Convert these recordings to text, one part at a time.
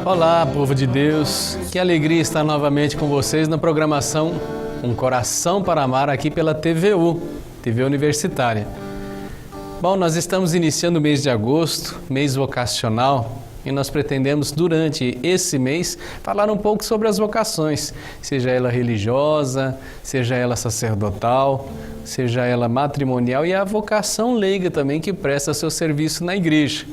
Olá, povo de Deus, que alegria estar novamente com vocês na programação Um Coração para Amar aqui pela TVU, TV Universitária. Bom, nós estamos iniciando o mês de agosto, mês vocacional, e nós pretendemos durante esse mês falar um pouco sobre as vocações, seja ela religiosa, seja ela sacerdotal, seja ela matrimonial e a vocação leiga também que presta seu serviço na igreja.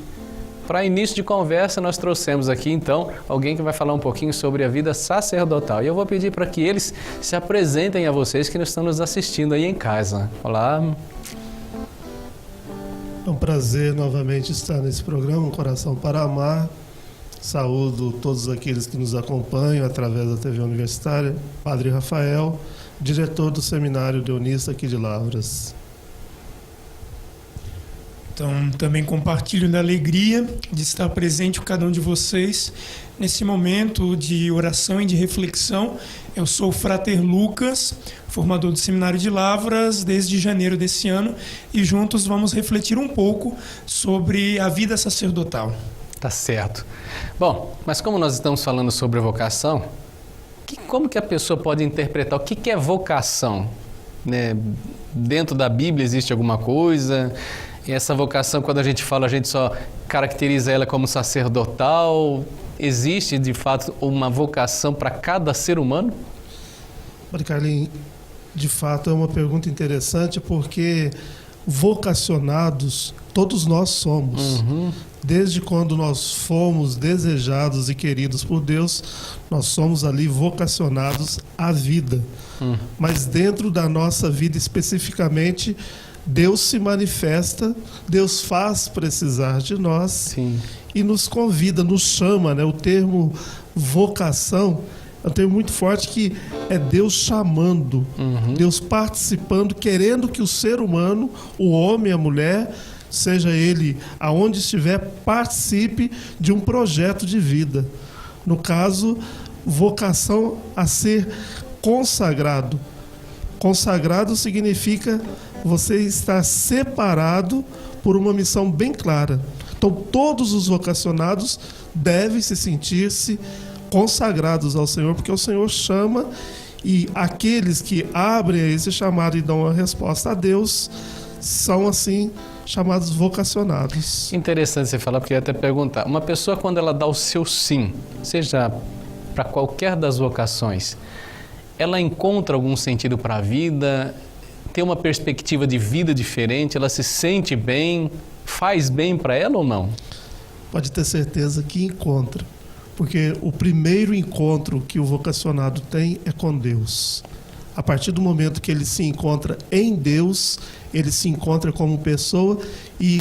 Para início de conversa, nós trouxemos aqui, então, alguém que vai falar um pouquinho sobre a vida sacerdotal. E eu vou pedir para que eles se apresentem a vocês que estão nos assistindo aí em casa. Olá. É um prazer novamente estar nesse programa, Um Coração para Amar. Saúdo todos aqueles que nos acompanham através da TV Universitária. Padre Rafael, diretor do Seminário Deonista aqui de Lavras. Então, também compartilho da alegria de estar presente com cada um de vocês nesse momento de oração e de reflexão. Eu sou o Frater Lucas, formador do Seminário de Lavras desde janeiro desse ano, e juntos vamos refletir um pouco sobre a vida sacerdotal. Tá certo. Bom, mas como nós estamos falando sobre vocação, como que a pessoa pode interpretar o que é vocação? Né? Dentro da Bíblia existe alguma coisa? E essa vocação, quando a gente fala, a gente só caracteriza ela como sacerdotal? Existe, de fato, uma vocação para cada ser humano? Padre Carlinhos, de fato é uma pergunta interessante, porque vocacionados todos nós somos. Desde quando nós fomos desejados e queridos por Deus, nós somos ali vocacionados à vida. Mas dentro da nossa vida especificamente, Deus se manifesta, Deus faz precisar de nós. Sim. E nos convida, nos chama, né? O termo vocação é um termo muito forte, que é Deus chamando, Deus participando, querendo que o ser humano, o homem, a mulher, seja ele aonde estiver, participe de um projeto de vida. No caso, vocação a ser consagrado. Consagrado significa você estar separado por uma missão bem clara. Então, todos os vocacionados devem se sentir-se consagrados ao Senhor, porque o Senhor chama, e aqueles que abrem a esse chamado e dão a resposta a Deus são, assim, chamados vocacionados. Interessante você falar, porque eu ia até perguntar. Uma pessoa, quando ela dá o seu sim, seja para qualquer das vocações, ela encontra algum sentido para a vida? Tem uma perspectiva de vida diferente? Ela se sente bem? Faz bem para ela ou não? Pode ter certeza que encontra. Porque o primeiro encontro que o vocacionado tem é com Deus. A partir do momento que ele se encontra em Deus, ele se encontra como pessoa e,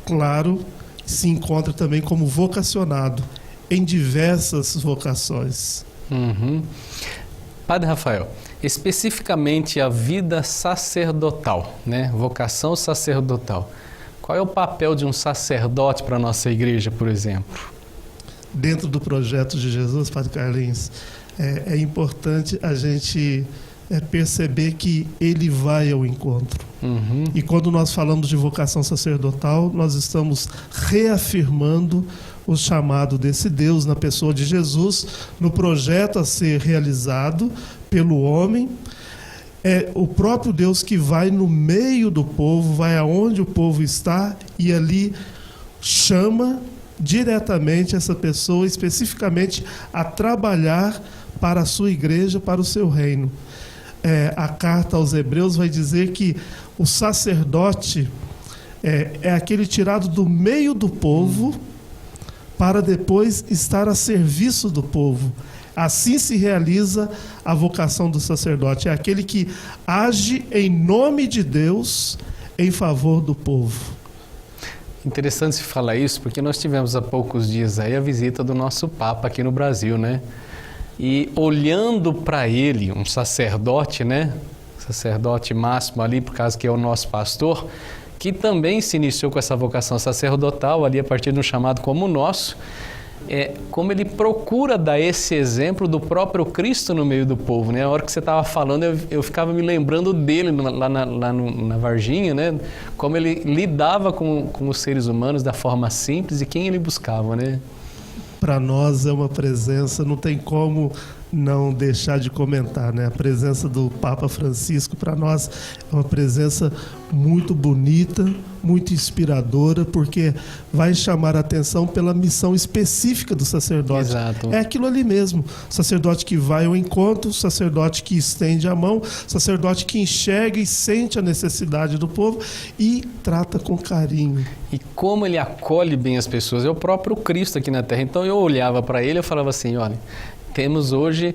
claro, se encontra também como vocacionado em diversas vocações. Padre Rafael, especificamente a vida sacerdotal, né? Vocação sacerdotal. Qual é o papel de um sacerdote para a nossa igreja, por exemplo? Dentro do projeto de Jesus, Padre Carlinhos, é importante a gente perceber que ele vai ao encontro. E quando nós falamos de vocação sacerdotal, nós estamos reafirmando o chamado desse Deus na pessoa de Jesus, no projeto a ser realizado pelo homem. É o próprio Deus que vai no meio do povo, vai aonde o povo está e ali chama diretamente essa pessoa, especificamente a trabalhar para a sua igreja, para o seu reino. A carta aos Hebreus vai dizer que o sacerdote é aquele tirado do meio do povo para depois estar a serviço do povo. Assim se realiza a vocação do sacerdote. É aquele que age em nome de Deus em favor do povo. Interessante se falar isso, porque nós tivemos há poucos dias aí a visita do nosso Papa aqui no Brasil, né? E olhando para ele, um sacerdote, né? Sacerdote máximo ali, por causa que é o nosso pastor, que também se iniciou com essa vocação sacerdotal ali a partir de um chamado como o nosso, como ele procura dar esse exemplo do próprio Cristo no meio do povo, né? A hora que você estava falando, eu ficava me lembrando dele lá na Varginha, né? Como ele lidava com os seres humanos da forma simples e quem ele buscava, né? para nós é uma presença, não tem como não deixar de comentar, né? A presença do Papa Francisco para nós é uma presença muito bonita, muito inspiradora, porque vai chamar a atenção pela missão específica do sacerdote. Exato. É aquilo ali mesmo, sacerdote que vai ao encontro, sacerdote que estende a mão, sacerdote que enxerga e sente a necessidade do povo e trata com carinho. E como ele acolhe bem as pessoas, é o próprio Cristo aqui na Terra. Então eu olhava para ele e falava assim, olha, temos hoje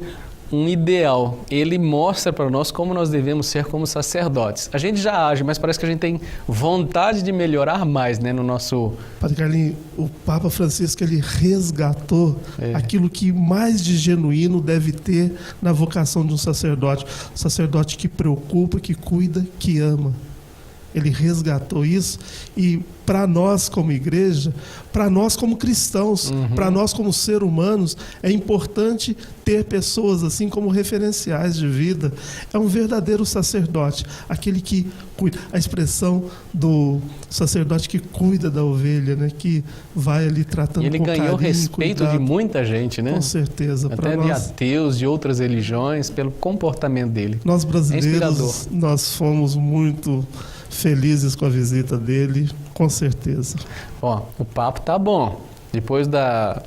um ideal. Ele mostra para nós como nós devemos ser como sacerdotes. A gente já age, mas parece que a gente tem vontade de melhorar mais, né, no nosso... Padre Carlinhos, o Papa Francisco, ele resgatou aquilo que mais de genuíno deve ter na vocação de um sacerdote que preocupa, que cuida, que ama. Ele resgatou isso e para nós como igreja, para nós como cristãos, para nós como seres humanos, é importante ter pessoas assim como referenciais de vida. É um verdadeiro sacerdote, aquele que cuida. A expressão do sacerdote que cuida da ovelha, né? Que vai ali tratando com carinho. Ele ganhou respeito cuidado. de muita gente, né? Com certeza. Até de ateus, de outras religiões, pelo comportamento dele. Nós brasileiros, nós fomos muito felizes com a visita dele, com certeza. Ó, o papo tá bom. Depois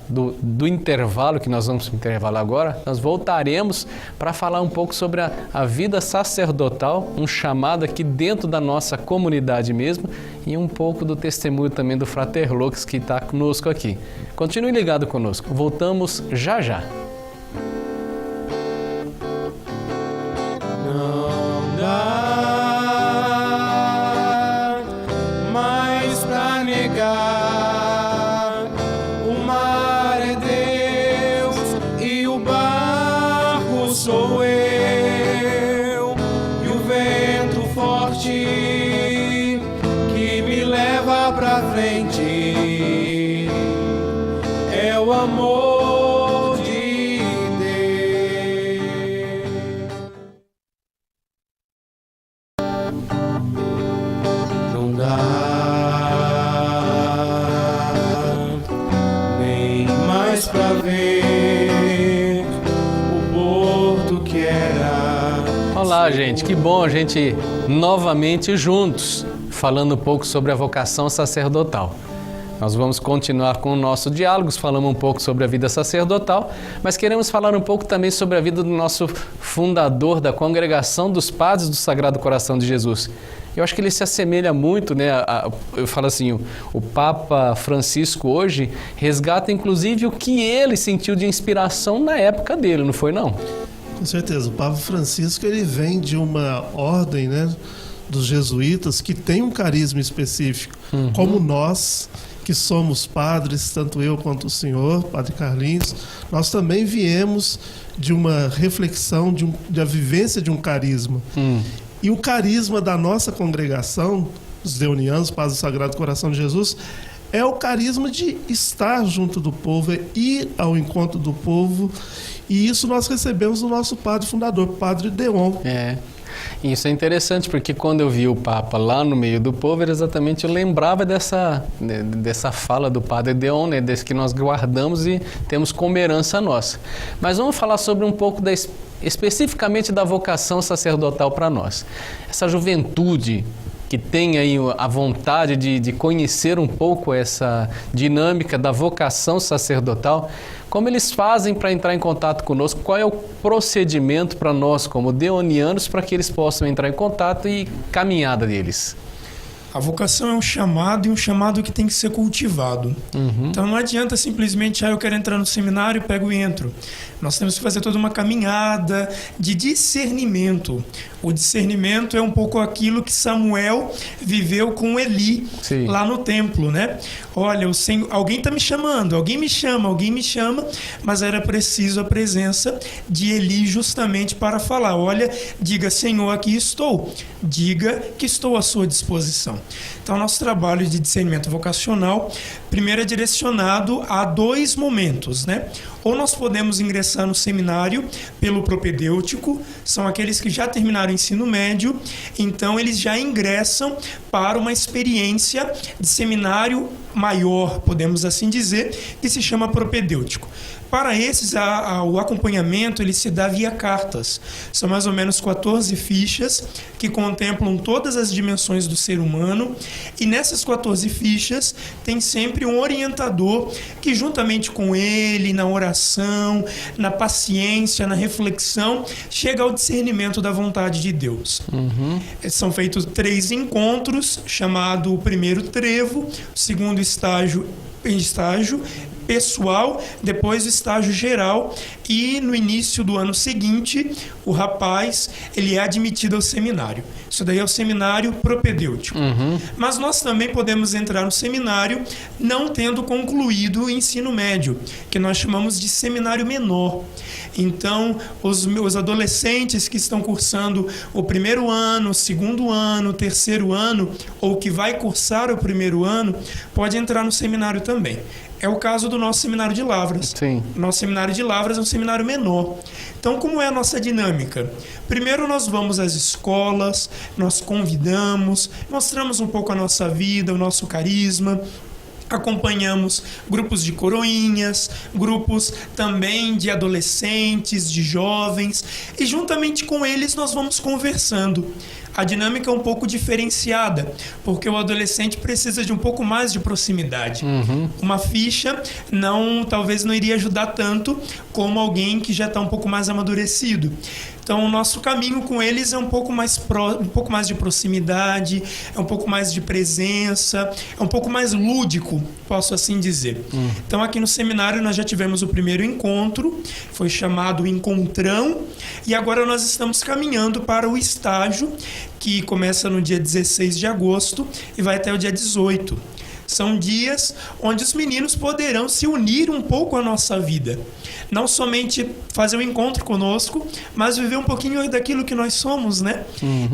do intervalo, que nós vamos intervalar agora, nós voltaremos para falar um pouco sobre a vida sacerdotal, um chamado aqui dentro da nossa comunidade mesmo, e um pouco do testemunho também do Frater Lucas, que está conosco aqui. Continue ligado conosco. Voltamos já já. Não dá mais pra negar, o mar é Deus e o barco sou eu, e o vento forte que me leva pra frente é o amor de Deus. Não dá nem mais pra ver o porto que era. Olá, gente, que bom a gente novamente juntos, falando um pouco sobre a vocação sacerdotal. Nós vamos continuar com o nosso diálogo, falamos um pouco sobre a vida sacerdotal, mas queremos falar um pouco também sobre a vida do nosso fundador da Congregação dos Padres do Sagrado Coração de Jesus. Eu acho que ele se assemelha muito, né? Eu falo assim, o Papa Francisco hoje resgata inclusive o que ele sentiu de inspiração na época dele, não foi não? Com certeza, o Papa Francisco ele vem de uma ordem, né, dos jesuítas que tem um carisma específico, como nós que somos padres, tanto eu quanto o senhor, Padre Carlinhos, nós também viemos de uma reflexão, da vivência de um carisma. E o carisma da nossa congregação, os deonianos, Padres do Sagrado Coração de Jesus, é o carisma de estar junto do povo, é ir ao encontro do povo, e isso nós recebemos do nosso padre fundador, Padre Deon. Isso é interessante, porque quando eu vi o Papa lá no meio do povo, exatamente eu lembrava dessa fala do Padre Deon, né, desse que nós guardamos e temos como herança nossa. Mas vamos falar sobre um pouco especificamente da vocação sacerdotal para nós. Essa juventude que tem aí a vontade de conhecer um pouco essa dinâmica da vocação sacerdotal, como eles fazem para entrar em contato conosco, qual é o procedimento para nós como deonianos para que eles possam entrar em contato e caminhada deles? A vocação é um chamado e um chamado que tem que ser cultivado. Então não adianta simplesmente, eu quero entrar no seminário, pego e entro. Nós temos que fazer toda uma caminhada de discernimento. O discernimento é um pouco aquilo que Samuel viveu com Eli, Sim. lá no templo, né? Olha, alguém está me chamando, alguém me chama, mas era preciso a presença de Eli justamente para falar, olha, diga, Senhor, aqui estou, diga que estou à sua disposição. Então, nosso trabalho de discernimento vocacional, primeiro é direcionado a 2 momentos, né? Ou nós podemos ingressar no seminário pelo propedêutico, são aqueles que já terminaram o ensino médio, então eles já ingressam para uma experiência de seminário maior, podemos assim dizer, que se chama propedêutico. Para esses, o acompanhamento ele se dá via cartas. São mais ou menos 14 fichas que contemplam todas as dimensões do ser humano, e nessas 14 fichas tem sempre um orientador que, juntamente com ele, na oração, na paciência, na reflexão, chega ao discernimento da vontade de Deus. São feitos 3 encontros, chamado o primeiro trevo, o segundo estágio pessoal, depois o estágio geral, e no início do ano seguinte, o rapaz ele é admitido ao seminário. Isso daí é o seminário propedêutico. Mas nós também podemos entrar no seminário não tendo concluído o ensino médio, que nós chamamos de seminário menor. Então, os adolescentes que estão cursando o primeiro ano, o segundo ano, o terceiro ano, ou que vai cursar o primeiro ano, pode entrar no seminário também. É o caso do nosso seminário de Lavras. Sim. Nosso seminário de Lavras é um seminário menor. Então, como é a nossa dinâmica? Primeiro nós vamos às escolas, nós convidamos, mostramos um pouco a nossa vida, o nosso carisma, acompanhamos grupos de coroinhas, grupos também de adolescentes, de jovens, e juntamente com eles nós vamos conversando. A dinâmica é um pouco diferenciada, porque o adolescente precisa de um pouco mais de proximidade. Uma ficha talvez não iria ajudar tanto como alguém que já está um pouco mais amadurecido. Então, o nosso caminho com eles é um pouco mais de proximidade, é um pouco mais de presença, é um pouco mais lúdico, posso assim dizer. Então, aqui no seminário nós já tivemos o primeiro encontro, foi chamado Encontrão, e agora nós estamos caminhando para o estágio, que começa no dia 16 de agosto e vai até o dia 18. São dias onde os meninos poderão se unir um pouco à nossa vida. Não somente fazer um encontro conosco, mas viver um pouquinho daquilo que nós somos, né?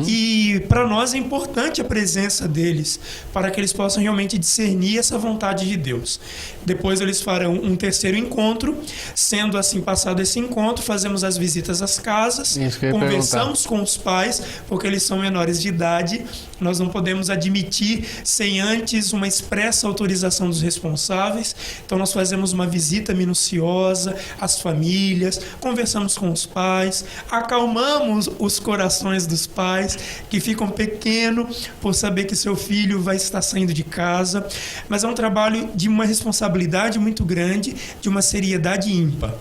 E para nós é importante a presença deles, para que eles possam realmente discernir essa vontade de Deus. Depois eles farão um terceiro encontro. Sendo assim passado esse encontro, fazemos as visitas às casas, conversamos com os pais, porque eles são menores de idade. Nós não podemos admitir sem antes uma expressa autorização dos responsáveis. Então nós fazemos uma visita minuciosa às famílias, conversamos com os pais, acalmamos os corações dos pais que ficam pequenos por saber que seu filho vai estar saindo de casa. Mas é um trabalho de uma responsabilidade muito grande, de uma seriedade ímpar.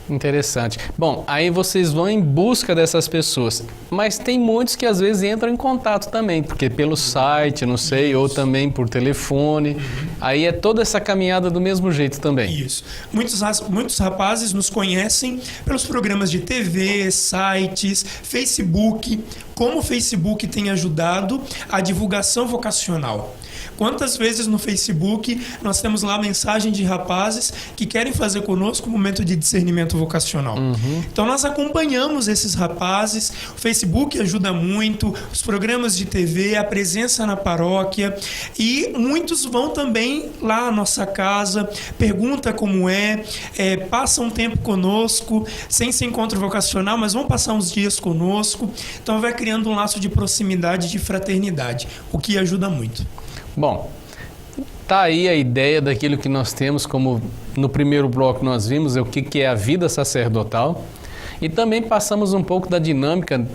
Interessante. Bom, aí vocês vão em busca dessas pessoas, mas tem muitos que às vezes entram em contato também, porque pelo site, não sei, ou também por telefone. Aí é toda essa caminhada do mesmo jeito também. Isso. Muitos rapazes nos conhecem pelos programas de TV, sites, Facebook. Como o Facebook tem ajudado a divulgação vocacional. Quantas vezes no Facebook nós temos lá mensagem de rapazes que querem fazer conosco um momento de discernimento vocacional. Então nós acompanhamos esses rapazes, o Facebook ajuda muito, os programas de TV, a presença na paróquia, e muitos vão também lá à nossa casa, pergunta como passam um tempo conosco, sem ser encontro vocacional, mas vão passar uns dias conosco. Então vai criando um laço de proximidade, de fraternidade, o que ajuda muito. Bom, tá aí a ideia daquilo que nós temos, como no primeiro bloco nós vimos, o que é a vida sacerdotal, e também passamos um pouco da dinâmica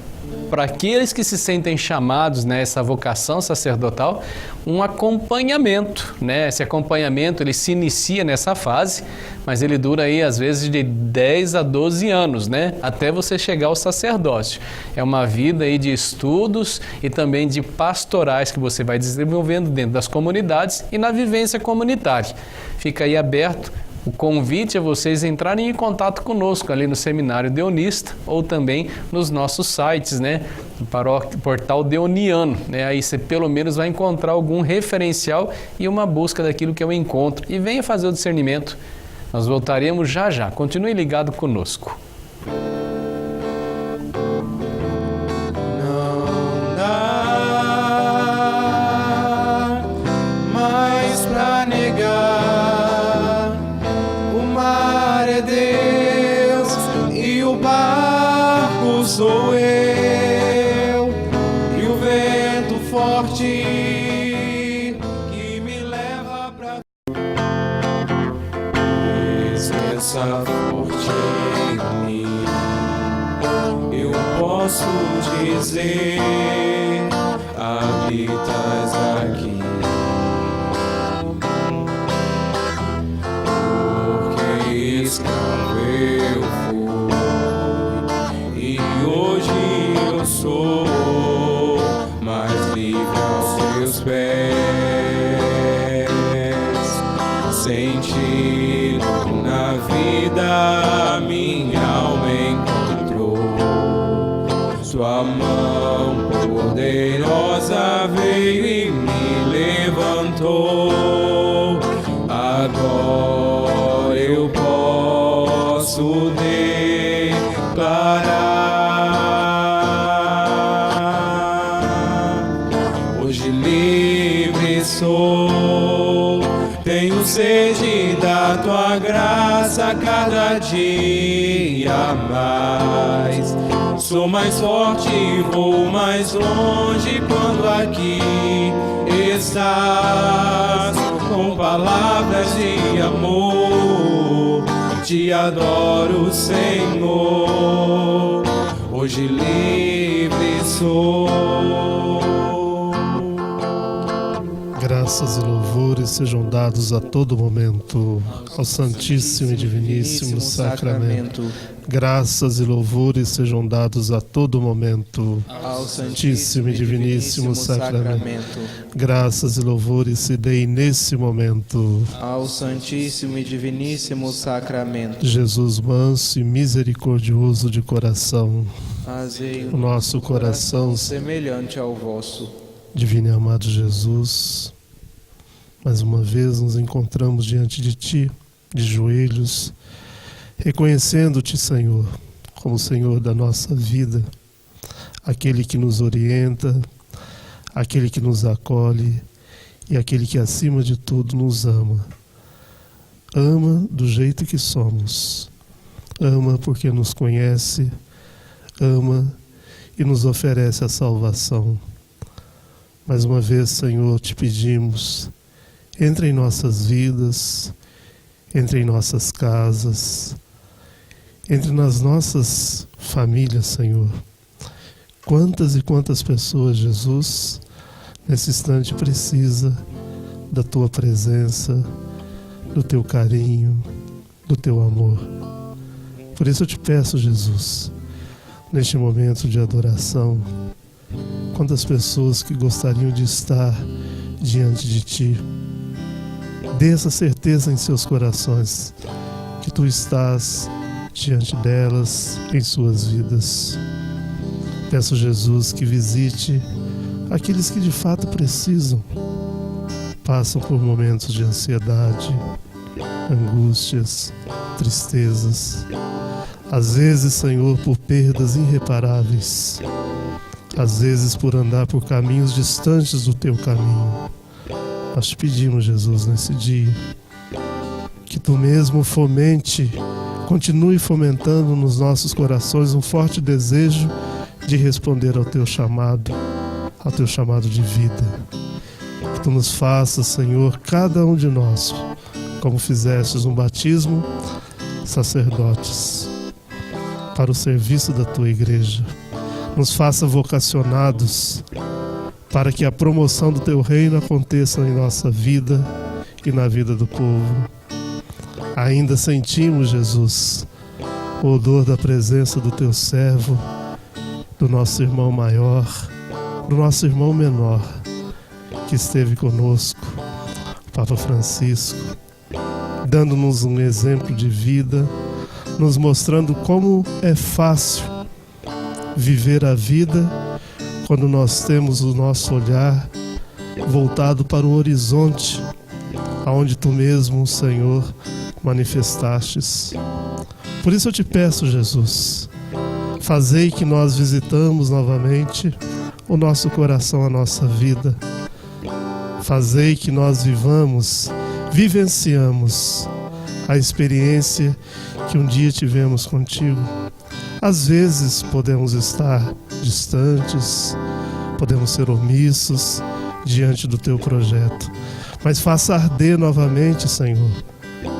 para aqueles que se sentem chamados nessa vocação sacerdotal, um acompanhamento, né? Esse acompanhamento ele se inicia nessa fase, mas ele dura aí às vezes de 10 a 12 anos, né? Até você chegar ao sacerdócio. É uma vida aí de estudos e também de pastorais que você vai desenvolvendo dentro das comunidades e na vivência comunitária. Fica aí aberto o convite a vocês entrarem em contato conosco ali no Seminário Deonista ou também nos nossos sites, né? Para o portal Deoniano, né? Aí você pelo menos vai encontrar algum referencial e uma busca daquilo que é o encontro. E venha fazer o discernimento. Nós voltaremos já já. Continue ligado conosco. Não dá é Deus e o barco sou eu, e o vento forte que me leva pra presença forte em mim. Eu posso dizer, habitas aqui. Escravo eu fui, e hoje eu sou mais livre aos teus pés. Sentido na vida minha alma encontrou, sua mão poderosa veio e me levantou. Agora eu posso declarar, hoje livre sou, tenho sede da tua graça cada dia mais. Sou mais forte, vou mais longe quando aqui estás, com palavras de amor. Te adoro, Senhor, hoje livre sou. Graças e louvores sejam dados a todo momento ao Santíssimo e Diviníssimo Sacramento. Graças e louvores sejam dados a todo momento ao Santíssimo e Diviníssimo Sacramento. Graças e louvores se deem nesse momento ao Santíssimo e Diviníssimo Sacramento. Jesus manso e misericordioso de coração, fazei o nosso coração semelhante ao vosso. Divino e amado Jesus, mais uma vez nos encontramos diante de Ti, de joelhos, reconhecendo-Te, Senhor, como Senhor da nossa vida, aquele que nos orienta, aquele que nos acolhe e aquele que, acima de tudo, nos ama. Ama do jeito que somos, ama porque nos conhece, ama e nos oferece a salvação. Mais uma vez, Senhor, te pedimos, entre em nossas vidas, entre em nossas casas, entre nas nossas famílias, Senhor. Quantas e quantas pessoas, Jesus, nesse instante precisa da Tua presença, do Teu carinho, do Teu amor. Por isso eu te peço, Jesus, neste momento de adoração, quantas pessoas que gostariam de estar diante de Ti, dê essa certeza em seus corações, que Tu estás diante delas, em suas vidas. Peço, Jesus, que visite aqueles que de fato precisam, passam por momentos de ansiedade, angústias, tristezas, às vezes, Senhor, por perdas irreparáveis, às vezes por andar por caminhos distantes do Teu caminho. Nós te pedimos, Jesus, nesse dia, que Tu mesmo continue fomentando nos nossos corações um forte desejo de responder ao Teu chamado de vida. Que Tu nos faças, Senhor, cada um de nós, como fizestes no batismo, sacerdotes, para o serviço da Tua igreja. Nos faça vocacionados para que a promoção do Teu reino aconteça em nossa vida e na vida do povo. Ainda sentimos, Jesus, o odor da presença do Teu servo, do nosso irmão maior, do nosso irmão menor, que esteve conosco, Papa Francisco, dando-nos um exemplo de vida, nos mostrando como é fácil viver a vida quando nós temos o nosso olhar voltado para o horizonte, aonde Tu mesmo, Senhor, manifestastes. Por isso eu te peço, Jesus, fazei que nós visitamos novamente o nosso coração, a nossa vida. Fazei que nós vivenciamos a experiência que um dia tivemos contigo. Às vezes podemos estar distantes, podemos ser omissos diante do teu projeto, mas faça arder novamente, Senhor,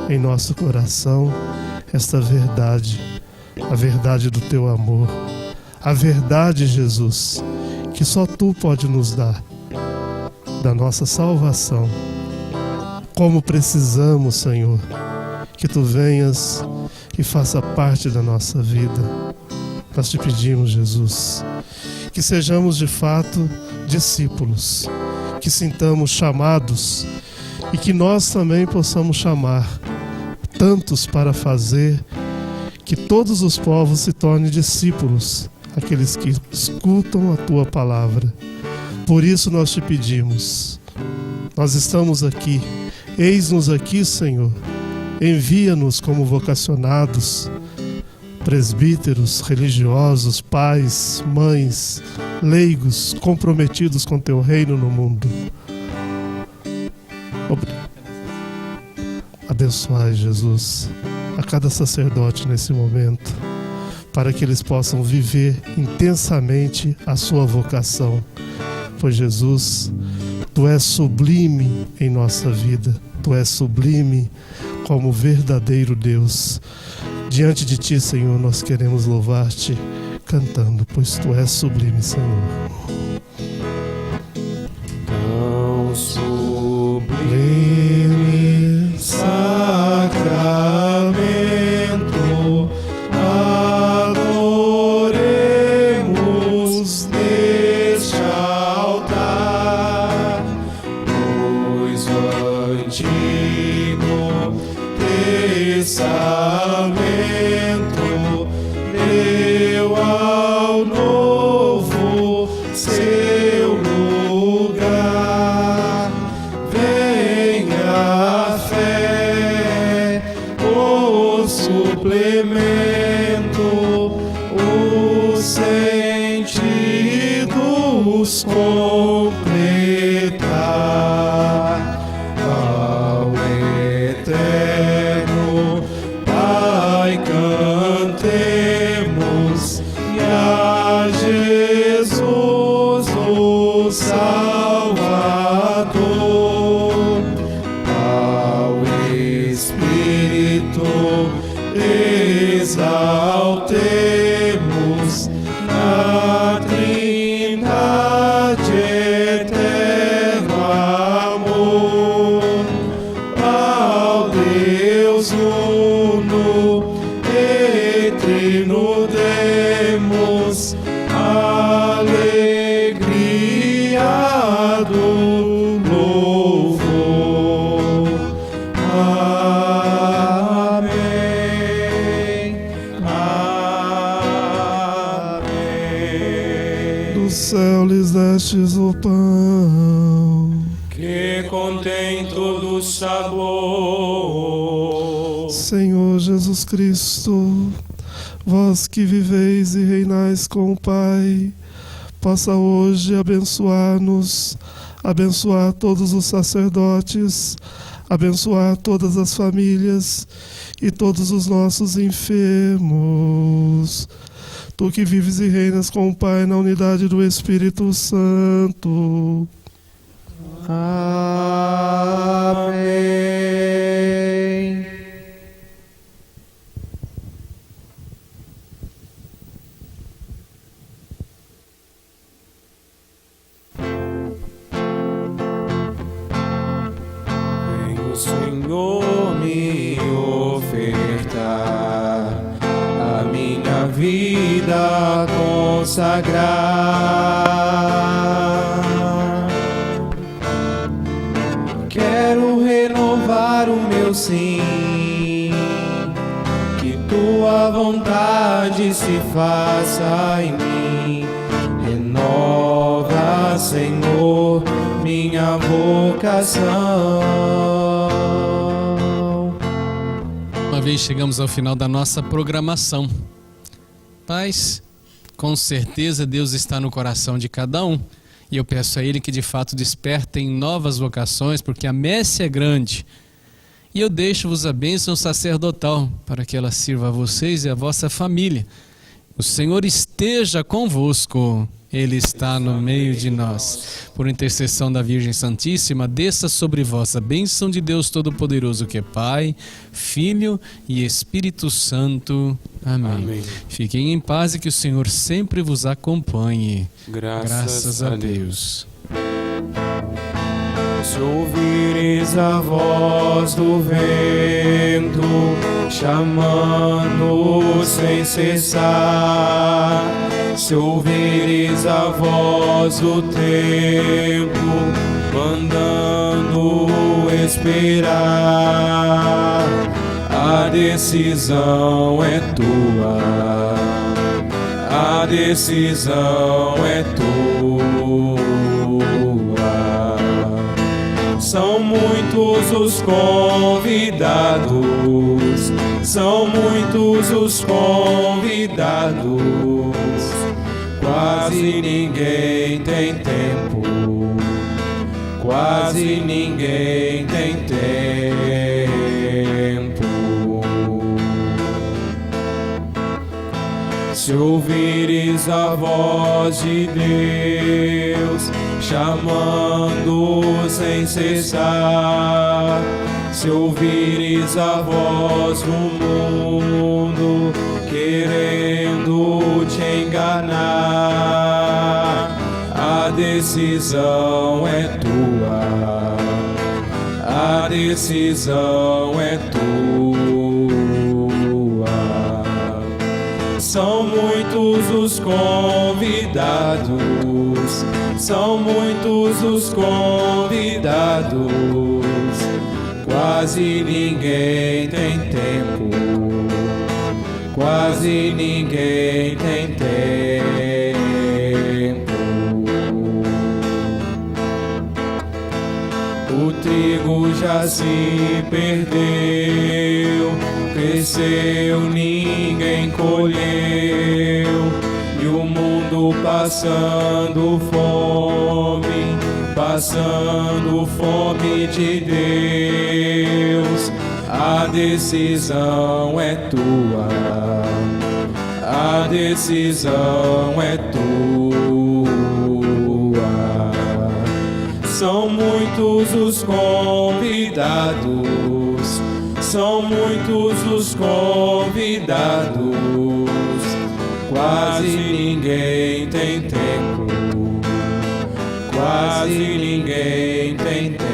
em nosso coração esta verdade, a verdade do teu amor, a verdade, Jesus, que só tu pode nos dar, da nossa salvação. Como precisamos, Senhor, que tu venhas e faça parte da nossa vida. Nós te pedimos, Jesus, que sejamos de fato discípulos, que sintamos chamados e que nós também possamos chamar tantos para fazer que todos os povos se tornem discípulos, aqueles que escutam a tua palavra. Por isso nós te pedimos, nós estamos aqui, eis-nos aqui, Senhor, envia-nos como vocacionados, presbíteros, religiosos, pais, mães, leigos, comprometidos com teu reino no mundo. Abençoai, Jesus, a cada sacerdote nesse momento, para que eles possam viver intensamente a sua vocação. Pois, Jesus, tu és sublime em nossa vida, tu és sublime como verdadeiro Deus. Diante de ti, Senhor, nós queremos louvar-te cantando, pois tu és sublime, Senhor. Tão sublime sacramento, adoremos neste altar, pois o antigo testamento deu ao novo seu lugar. Venha a fé, o suplemento, os sentidos completar. Ao eterno Pai cantemos, e a Jesus o Salvador. Ao Espírito exaltemos, na Trindade eterno amor. Ao Deus uno e trino demos alegria do louvor. Amém. Amém. Do céu lhes destes o pão, Que contém todo o sabor. Senhor Jesus Cristo, vós que viveis e reinais com o Pai, possa hoje abençoar-nos, abençoar todos os sacerdotes, abençoar todas as famílias e todos os nossos enfermos. Tu que vives e reinas com o Pai na unidade do Espírito Santo. Amém. Vem o Senhor me ofertar, a minha vida consagrar. Quero renovar o meu sim, que tua vontade se faça em mim. Renova, Senhor, minha vocação. Uma vez chegamos ao final da nossa programação. Mas, com certeza, Deus está no coração de cada um. E eu peço a Ele que de fato despertem novas vocações, porque a messe é grande. E eu deixo-vos a bênção sacerdotal, para que ela sirva a vocês e a vossa família. O Senhor esteja convosco. Ele está no meio de nós. Por intercessão da Virgem Santíssima, desça sobre vós a bênção de Deus Todo-Poderoso, que é Pai, Filho e Espírito Santo. Amém. Amém. Fiquem em paz e que o Senhor sempre vos acompanhe. Graças a Deus. Se ouvires a voz do vento, chamando sem cessar, se ouvires a voz do tempo, mandando esperar, a decisão é tua, a decisão é tua. São muitos os convidados, são muitos os convidados, quase ninguém tem tempo, quase ninguém tem tempo. Se ouvires a voz de Deus, chamando sem cessar, se ouvires a voz do mundo, querendo te enganar, a decisão é tua, a decisão é tua. São muitos os convidados, são muitos os convidados, quase ninguém tem tempo, quase ninguém tem tempo. O trigo já se perdeu, cresceu, ninguém colheu, e o mundo passando fome de Deus. A decisão é tua, a decisão é tua. São muitos os convidados, são muitos os convidados, quase ninguém tem tempo, quase ninguém tem tempo.